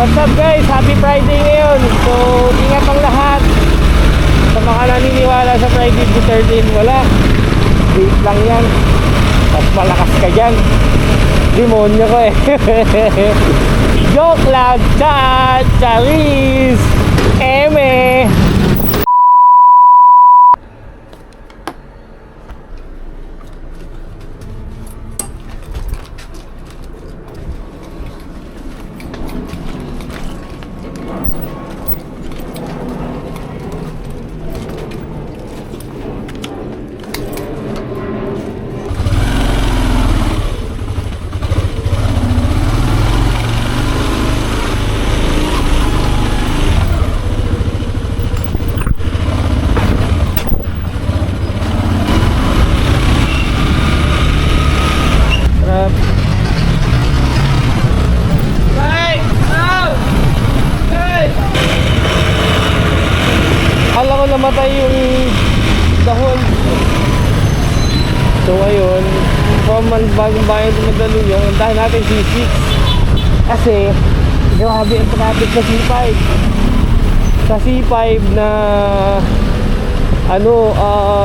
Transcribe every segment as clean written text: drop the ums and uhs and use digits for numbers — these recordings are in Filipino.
What's up guys? Happy Friday ngayon. So, ingat ang lahat. Sa mga naniniwala sa Friday the 13th, wala. Wait lang yan. At malakas ka dyan. Demonyo ko eh. Joke lang. Chat. Charis. Eme. Namatay yung dahon. So ayun, from bagong bayan sa Mandaluyong, antahin natin C6 kasi grabe ang traffic sa C5. Sa C5 na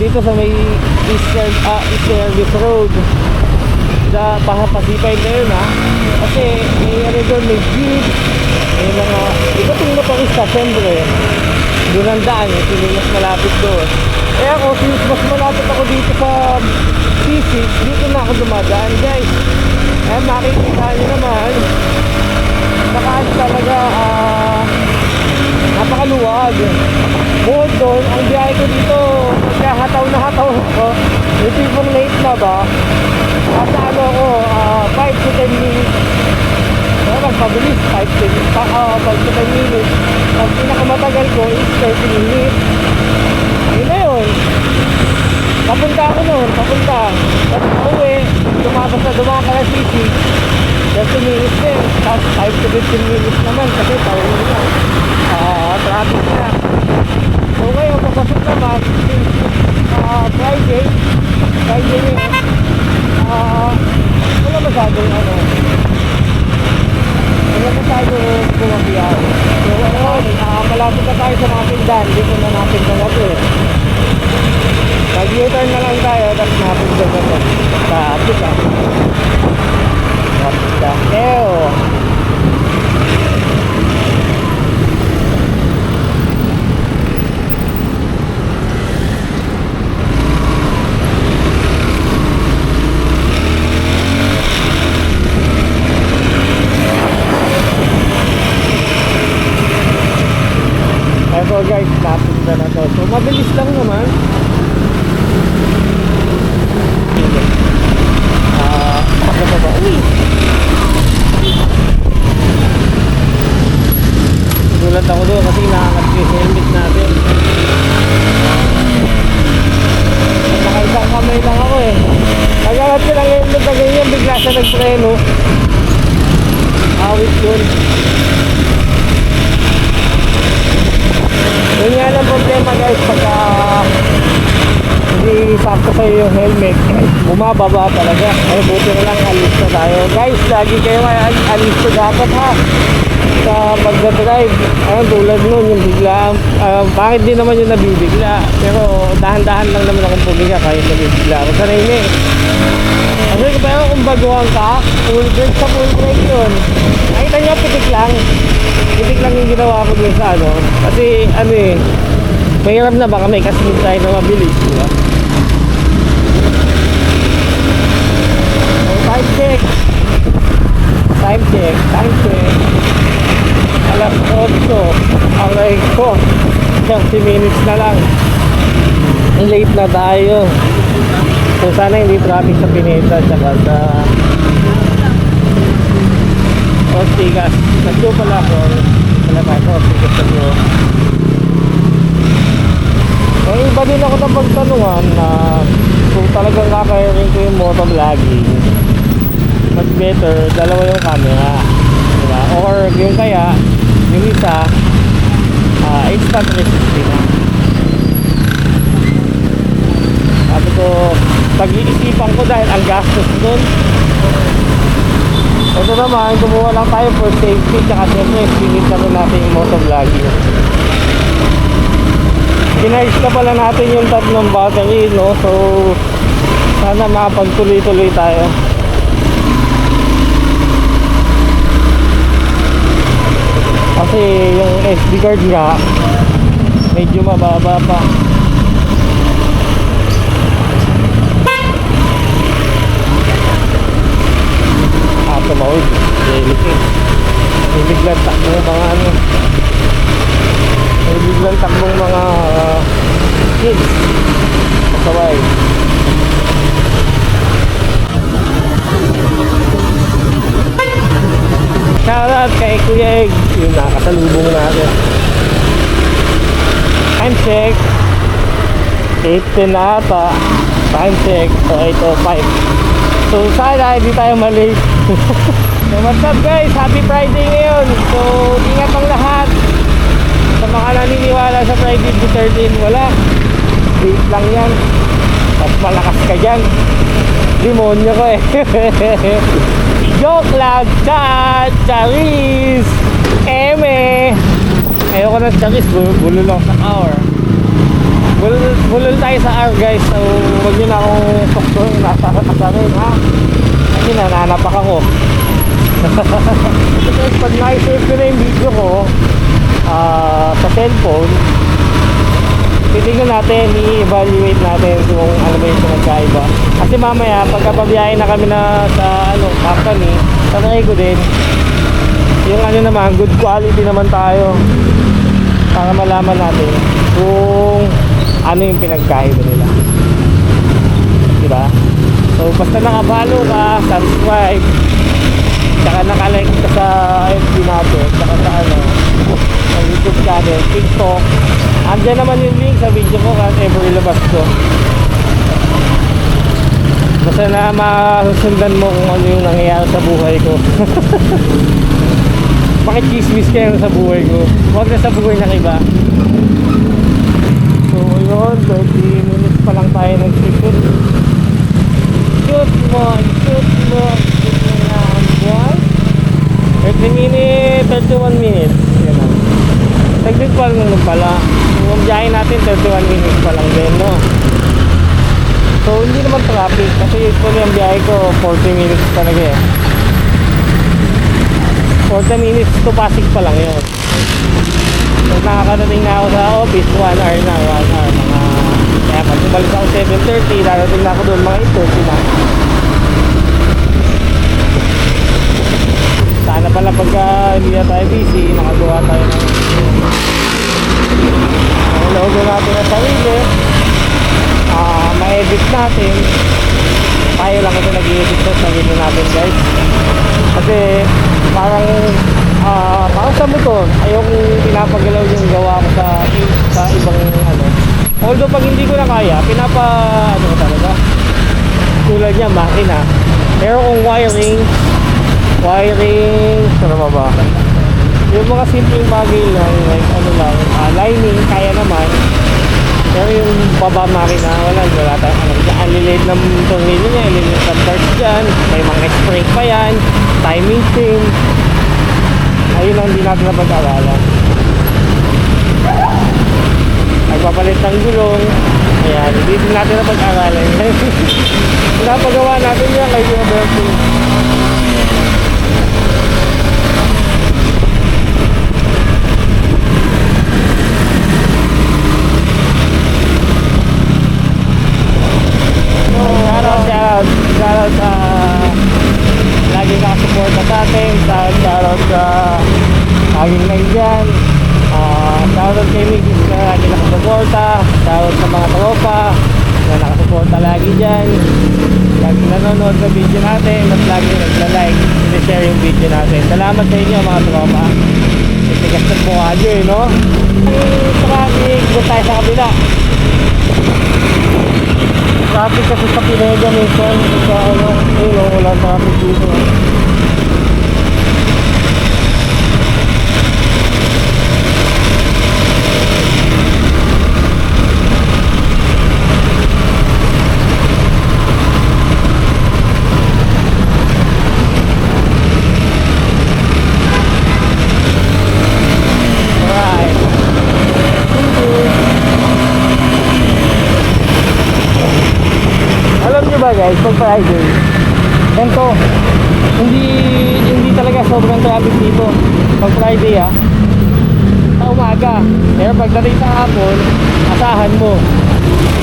dito sa may Eastern Service Road sa pa C5 na yun kasi may doon, may jeep, may mga ikating na pa rin siyempre doon ang daan, yung mas malapit doon. Eh ako, since mas malapit ako dito sa C6, dito na ako dumadaan guys. Eh makikita nyo naman, nakaan talaga napakaluwag. Bukod doon, ang biyahe ko dito, magkahataw na hataw ko, yung tipong late na ba, at ako, 5 to 10 minutes. Magpabilis 5 to 10 minutes. Ang pinakamatagal ko is 30 minutes. Yun na yun. Papunta ako nun, papunta. Tapos pauwi, dumaan ka na city, 30 minutes din. Tapos 5 to 15 minutes naman kasi pauwi na. Traffic na. So ngayon, papasok naman since Friday ngayon, wala masyadong bumabiyahe. So malapit na tayo sa mga pindan. Dito na natin talaga mag-U-turn na lang tayo. Tapos napindan na ito sa Africa. Africa so guys, napinda na to. So mabilis lang naman. Ano ba? Uy! Gulat ako doon kasi nakakat yung helmet natin. Nakaisang kamay lang ako eh. Nagalat ko lang helmet na ganyan, bigla siya nagpreno. Awit yun. Yun nga lang problema guys, pagka hindi sakto sa'yo yung helmet, bumababa talaga. Ay buti na lang alis na tayo guys. Lagi kayo alis na dapat sa pagdadrive. Tulad nun yung bigla, bakit din naman yung nabibigla, pero dahan-dahan lang naman akong pumiga kahit nabibigla ako sa nene. Kasi kaya kung baguhan ka, full brake sa full brake yun. Nakita nyo, pitik lang yung ginawa ko dun sa kasi mahirap na baka may kasunod tayo na mabilis, diba? So, time check. Alas 8, aray ko, 30 minutes na lang, late na tayo. So sana hindi traffic sa Pineda tsaka sa Ortigas. Nagdo pala ako. Wala tayo Ortigas sa Dio. May iba din ako na pagtanungan na kung talagang kakayarin ko yung motovlogging, mas better dalawa yung camera, diba? Or yung kaya yung isa Insta360 na. Sabi ko, pag-iisipan ko dahil ang gastos doon. Ito naman, kumuha lang tayo for safety, tsaka siyempre experience na rin natin yung motovlogging. Kinarge na pala natin yung tatlong battery, no? So sana makapagtuloy-tuloy tayo. Kasi yung SD card nga medyo mababa pa. Tumawid, may biglang takbong mga ano, may biglang takbong mga kids kasaway. Shoutout kay Kuya Egg, yung nakasalubong natin. Time check 8:10 na ata. Time check, so 8:05. So sana hindi tayo malate. So what's up guys, happy Friday ngayon. So ingat ang lahat. Sa mga naniniwala sa Friday the 13, wala, date lang yan. At malakas ka dyan, demonyo ko eh. Joke lang, chat, charis, eme. Ayoko ng charis, bulo lang sa hour. Bulol tayo sa hour guys. So huwag nyo na akong sokso, nasa kasarin ha. Kasi nananapak ako. So guys, pag na-save ko na yung video ko sa cellphone, titignan natin, i-evaluate natin kung ano ba yung pinagkaiba. Kasi mamaya pagkapabiyahin na kami na sa company, tanay ko din yung naman, good quality naman tayo, para malaman natin kung ano yung pinagkaiba nila, diba? So basta nakabalo ka, subscribe, tsaka nakalike ka sa FB natin, tsaka sa sa YouTube channel, TikTok. Andyan naman yung link sa video ko kasi ever ilabas ko. Basta na masusundan mo kung ano yung nangyayari sa buhay ko. Bakit chismis kayo sa buhay ko? Huwag na sa buhay ng iba. So yun, 30 minutes pa lang tayo nag-shoot. Shoot mo na ang buwan. 30 minutes, 31 minutes. Yan lang. Taglit pa lang pala. Yung biyahe natin 31 minutes pa lang din, no? So hindi naman traffic kasi usually ang biyahe ko 40 minutes talaga eh. 40 minutes to Pasig pa lang yun. So nakakarating na ako sa office 1 hour na, 1 hour mga, kaya pag bumalik ako 7:30, darating na ako doon mga 8:30 na. Sana pala pagka hindi na tayo busy, nakagawa tayo ng logo natin na sarili, ma-edit natin. Tayo lang kasi nag-edit sa sarili natin guys. Kasi parang sa motor, ayokong pinapagalaw yung gawa ko sa ibang although pag hindi ko na kaya, ko talaga. Tulad niya, makina. Pero kung wiring, ano ba? Yung mga simpleng bagay lang, like lining, kaya naman. Pero yung baba makina, wala tayong ang lilit ng tornilyo niya, lilit ng parts dyan, may mga spring pa yan, timing chain. Ayun ang hindi natin napag-aralan. Nagpapalit ng gulong, ayan, hindi din natin napag-aralan. Napagawa natin yan kay Kuya Bertie. Shoutout sa laging nakasuporta sa atin, shoutout sa laging nandyan, shoutout kay Migis na laging nakasuporta, shoutout sa mga tropa na nakasuporta lagi dyan, laging nanonood sa video natin at laging nagla-like, nag-share yung video natin. Salamat sa inyo mga tropa. Itigas na mukha nyo no? Traffic, doon tayo sa kabila. Traffic kasi sa Pineda minsan sa wala traffic dito. Friday. Ganito, hindi talaga sobrang traffic dito pag Friday sa umaga. Pero pagdating sa hapon, asahan mo,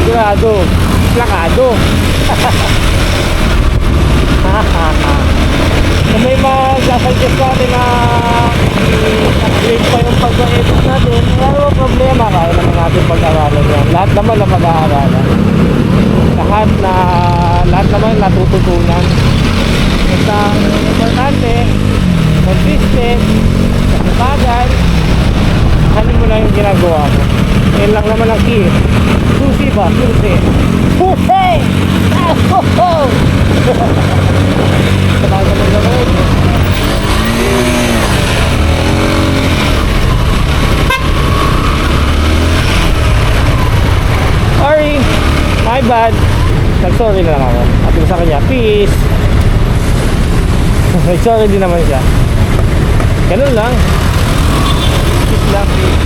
sigurado, plakado. Kung may mag-suggest natin na i-upgrade pa yung pag-edit natin, wala problema, kaya naman natin pag-aralan yan. Lahat naman na mag-aaralan. Lahat naman natututunan. Basta importante, consistent, bagay, hanin mo lang yung ginagawa mo. Yan lang naman ang key. Susi ba? Susi! Susi! Ah, ho, ho! Talaga naman naman. Sorry! My bad! Nag-sorry na lang ako. At sa kanya, peace! Nag-sorry din naman siya. Ganun lang. Peace lang, peace.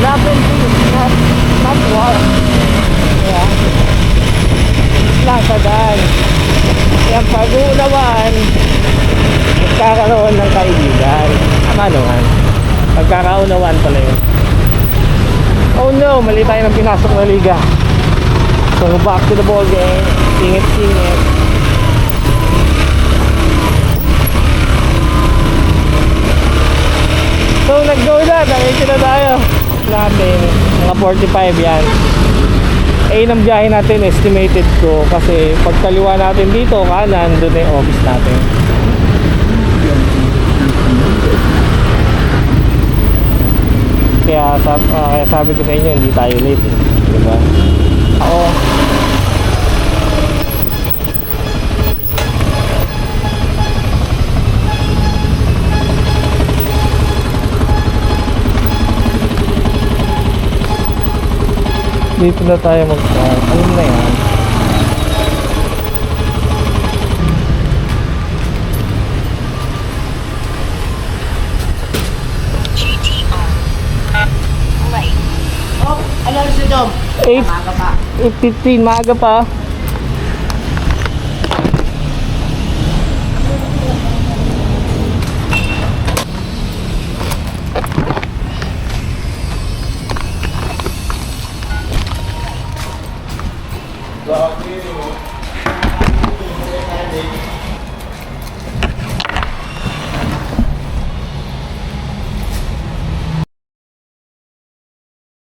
Love and peace, not war. Yeah. Lang sa daan. Kaya pag-uunawaan, magkakaroon ng kaibigan. Tama naman. Pagkakaunawaan pala yun. Oh no, mali tayo ng pinasok na liga. So back to the ball game. Singit-singit. So nag-go na, diretso na tayo natin, mga 45 yan. Ng biyahe natin estimated ko kasi pagkaliwa natin dito kanan, doon na yung office natin. Kaya sabi ko sa inyo hindi tayo late diba? Oo. Dito na tayo mag-start. Alam na yan. Oh, ano si Dom? 8:15, maaga pa.